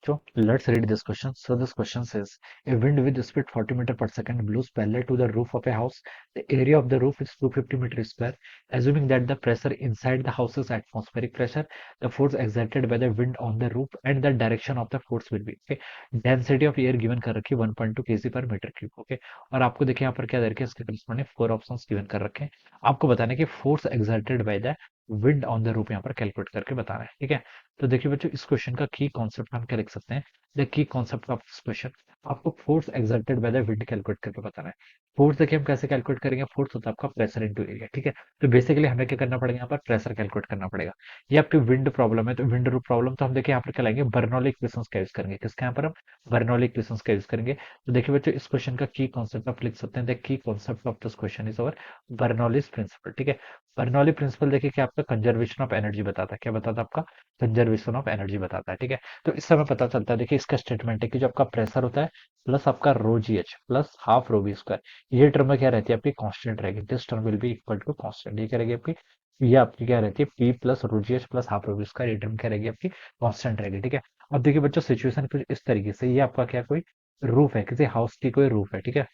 So let's read this question. So this question says, a wind with speed 40 meter per second blows parallel to the roof of a house. The area of the roof is 250 meters square. Assuming that the pressure inside the house is atmospheric pressure, the force exerted by the wind on the roof and the direction of the force will be. Okay. Density of air given कर रखी है 1.2 kg per meter cube. Okay. और आपको देखिए यहाँ पर क्या दे रखे हैं, इसके करस्पॉन्डिंग 4 ऑप्शंस गिवन कर रखे हैं. आपको बताना है कि force exerted by the wind on the roof यहाँ पर कैलकुलेट करके बताना है. ठीक है. तो देखिए बच्चों, इस क्वेश्चन का की कॉन्सेप्ट हम क्या लिख सकते हैं. The key concept of this question, आपको force exerted by the wind calculate करके बताना है. फोर्स देखिए हम कैसे कैलकुलेट करेंगे. फोर्स होता है आपका प्रेशर इनटू एरिया. ठीक है. तो बेसिकली हमें क्या करना पड़ेगा, यहाँ पर प्रेशर कैलकुलेट करना पड़ेगा. ये आपकी विंड प्रॉब्लम है, तो विंड रूप प्रॉब्लम तो हम देखिए यहाँ पर क्या लाएंगे, बर्नौली इक्वेशंस का यूज करेंगे. किसका यहाँ पर हम बर्नौली इक्वेशंस का यूज करेंगे. तो देखिए बच्चों, इस क्वेश्चन का की कॉन्सेप्ट आप लिख सकते हैं. The key concept of this question is our Bernoulli's principle. ठीक है. बर्नौली प्रिंसिपल देखिए क्या आपका कंजर्वेशन ऑफ एनर्जी बताता है. क्या बताता है आपका कंजर्वेशन ऑफ एनर्जी बताता है. ठीक है. तो इससे हमें पता चलता है, देखिए इसका स्टेटमेंट है कि जो आपका प्रेशर होता है प्लस आपका rho G H plus half rho we square, ये टर्म क्या रहती है आपकी, कांस्टेंट रहेगी. This term will be equal to constant. ये क्या रहेगी आपकी, ये आपकी क्या रहती है, P plus rho G H plus half rho we square, ये टर्म क्या रहेगी आपकी, कांस्टेंट रहेगी. ठीक है. अब देखिए बच्चों, सिचुएशन कुछ इस तरीके से, ये आपका क्या कोई रूफ है, किसी हाउस की कोई रूफ है. ठीक है.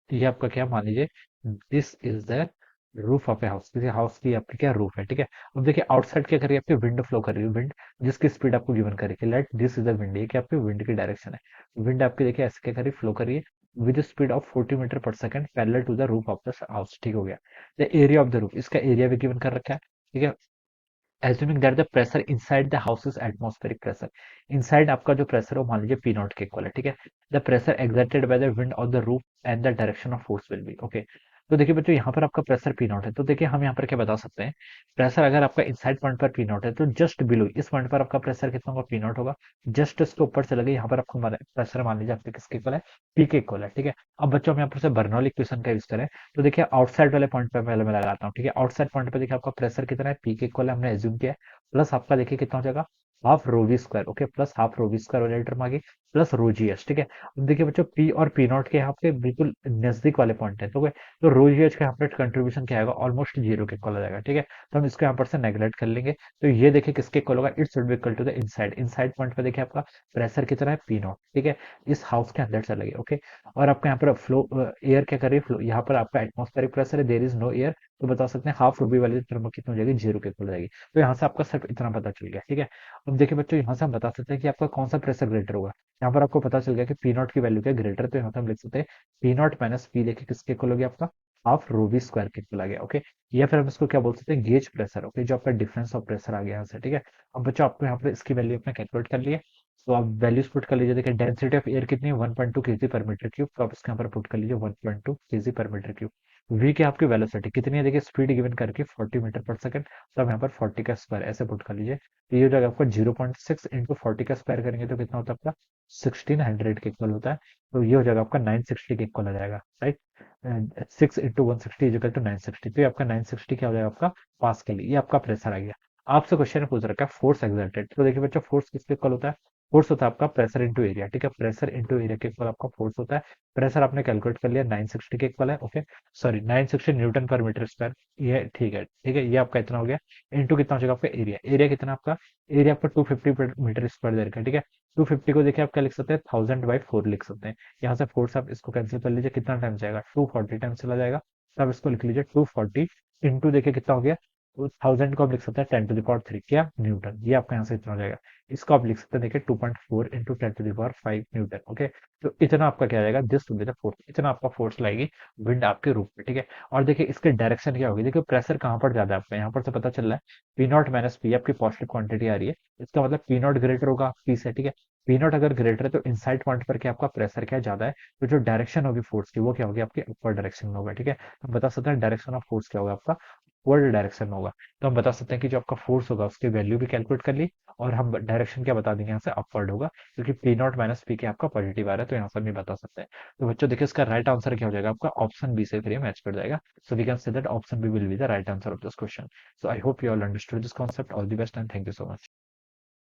ये आपका क्या, मान लीजिए this is the roof of a house, किसी हाउस की आपकी क्या रूफ है. ठीक है. अब देखिए आउटसाइड क्या कर रही है आपकी, विंड फ्लो कर रही है. विंड जिसकी स्पीड आपको गिवन करेगी, let this is the wind, ये क्या आपकी विंड की डायरेक्शन है. विंड आपकी देखिए ऐसे क्या कर रही है, फ्लो कर रही है विद स्पीड ऑफ 40 मीटर पर second parallel to the roof of the house. ठीक हो गया. The area of the roof, इसका एरिया भी गिवन कर रखा है. ठीक है. assuming that the pressure inside the house is atmospheric pressure, inside आपका जो प्रेशर है वो मान लीजिए पी नॉट के इक्वल है. ठीक है. the pressure exerted by the wind on the roof and the direction of force will be okay. तो देखिए बच्चों, यहाँ पर आपका प्रेशर पी नॉट है, तो देखिए हम यहाँ पर क्या बता सकते हैं. प्रेशर अगर आपका इनसाइड पॉइंट पर पी नॉट है, तो जस्ट बिलो इस पॉइंट पर आपका प्रेशर कितना होगा, पी नॉट होगा. जस्ट इसके ऊपर से लगे यहाँ पर आपको प्रेशर मान लीजिए आपके किसके इक्वल है, पी के इक्वल है. ठीक है. अब बच्चों हम यहाँ पर से बर्नौली इक्वेशन का यूज करें, तो देखिए आउटसाइड वाले पॉइंट पे पहले मैं लगाता हूँ. ठीक है. आउटसाइड पॉइंट पे देखिए आपका प्रेशर कितना है, पी के इक्वल है, हमने एज्यूम किया है. प्लस आपका देखिए कितना हो जाएगा, half rho we square. Okay. Plus half rho we square वाले टर्म आ गई, प्लस रो जी एच. ठीक है. अब देखिए बच्चों, पी और पी नॉट के यहाँ पे बिल्कुल नजदीक वाले पॉइंट है, तो रो जी एच का यहाँ पर कंट्रीब्यूशन क्या आएगा, ऑलमोस्ट जीरो के इक्वल आ जाएगा. ठीक है. तो हम इसको यहाँ पर से नेगलेक्ट कर लेंगे. तो ये देखिए किसके इक्वल होगा, it's will be equal to the inside. Inside point पे देखिए आपका प्रेशर कितना है, पी नॉट. ठीक है. इस हाउस के अंदर चला गया. ओके. और आपका यहाँ पर फ्लो एयर क्या कर रही है, फ्लो यहाँ पर आपका एटमॉस्फेरिक प्रेशर है, देयर इज नो एयर, तो बता सकते हैं हाफ रो बी वाली टर्म कितनी हो जाएगी, जीरो के इक्वल हो जाएगी. तो यहाँ से आपका सिर्फ इतना पता चल गया. ठीक है. अब देखिए बच्चों, यहाँ से हम बता सकते हैं कि आपका कौन सा प्रेशर ग्रेटर होगा. यहाँ पर आपको पता चल गया कि पी नॉट की वैल्यू क्या ग्रेटर, तो यहाँ से हम लिख सकते हैं पी नॉट माइनस पी, देखिए किसके इक्वल हो गया आपका, हाफ रो वी स्क्वायर के इक्वल आ गया. ओके. या फिर हम इसको क्या बोल सकते हैं, गेज प्रेशर. ओके. जो आपका डिफरेंस ऑफ प्रेशर आ गया यहाँ से. ठीक है. अब बच्चों आपको यहाँ पर इसकी वैल्यू अपने कैलकुलेट कर लिया, तो आप वैल्यूज पुट कर लीजिए. देखिए डेंसिटी ऑफ एयर कितनी है, 1.2 kg पर मीटर क्यूब, तो आप इसके यहाँ पर पुट कर लीजिए 1.2 kg पर मीटर क्यूब. वी की आपकी वेलोसिटी कितनी है, देखिए स्पीड गिवन करके 40 मीटर पर सेकंड, तो आप यहाँ पर 40 का स्क्वायर ऐसे पुट कर लीजिए. तो ये हो जाएगा आपका 0.6 इंटू 40 का स्क्वायर करेंगे तो कितना होता है आपका 1600 के इक्वल होता है. तो ये हो जाएगा आपका 960 के इक्वल आ जाएगा. राइट. 6 इंटू 160 इजिकल टू 960, तो ये आपका 960 क्या हो जाएगा आपका पास्कल. ये आपका प्रेशर आ गया. आपसे क्वेश्चन पूछ रखा है फोर्स एक्सर्टेड, तो देखिए बच्चों फोर्स किसके इक्वल होता है, फोर्स होता है आपका प्रेशर इंटू एरिया. ठीक है. प्रेशर इंटू एरिया के इक्वल आपका फोर्स होता है. प्रेशर आपने कैलकुलेट कर लिया 960 के इक्वल है. ओके. सॉरी 960 न्यूटन पर मीटर स्क्वायर, ये ठीक है. ठीक है. ये आपका इतना हो गया. इंटू कितना हो जाएगा आपका एरिया, एरिया कितना आपका, एरिया आपका 250 मीटर स्क्वायर दे रखा है. ठीक है. 250 को देखिए आप क्या लिख सकते हैं, 1000/4 लिख सकते हैं. यहाँ से फोर्स आप इसको कैंसिल कर लीजिए, कितना टाइम जाएगा, 240 टाइम चला जाएगा. तो आप इसको लिख लीजिए 240 इंटू देखिए कितना हो गया, तो 1000 को आप लिख सकते हैं 10⁻³ क्या न्यूटन. ये आपका यहाँ से इतना हो जाएगा. इसको आप लिख सकते हैं देखिए 2.4 इंटू 10⁵ न्यूटन. ओके. तो इतना आपका क्या जाएगा, this will be the force, इतना आपका फोर्स लाएगी विंड आपके रूप में. ठीक है. और देखिए इसके डायरेक्शन क्या होगी, देखिए प्रेशर कहाँ पर ज्यादा है आपका, यहाँ पर से पता चल रहा है पी नॉट माइनस पी आपकी पॉजिटिव क्वांटिटी आ रही है, इसका मतलब पी नॉट ग्रेटर होगा पी से. ठीक है. पी नॉट अगर ग्रेटर है तो इनसाइड पॉइंट पर क्या आपका प्रेशर क्या ज्यादा है, तो जो डायरेक्शन होगी फोर्स की वो क्या होगी आपकी अपर डायरेक्शन में होगा. ठीक है. हम बता सकते हैं डायरेक्शन ऑफ फोर्स क्या होगा आपका, वर्ल्ड डायरेक्शन में होगा. तो हम बता सकते हैं कि जो आपका फोर्स होगा उसकी वैल्यू भी कैलकुलेट कर ली, और हम डायरेक्शन क्या बता देंगे यहाँ से, अपवर्ड होगा, क्योंकि पी नॉट माइनस पी के आपका पॉजिटिव आ रहा है, तो यहाँ से हम ये बता सकते हैं. तो बच्चों देखिए इसका राइट आंसर क्या हो जाएगा आपका, ऑप्शन बी से फिर ये मैच कर जाएगा. So we can say that option B will be the right answer of this question. So I hope you all understood this concept. All the best and thank you so much.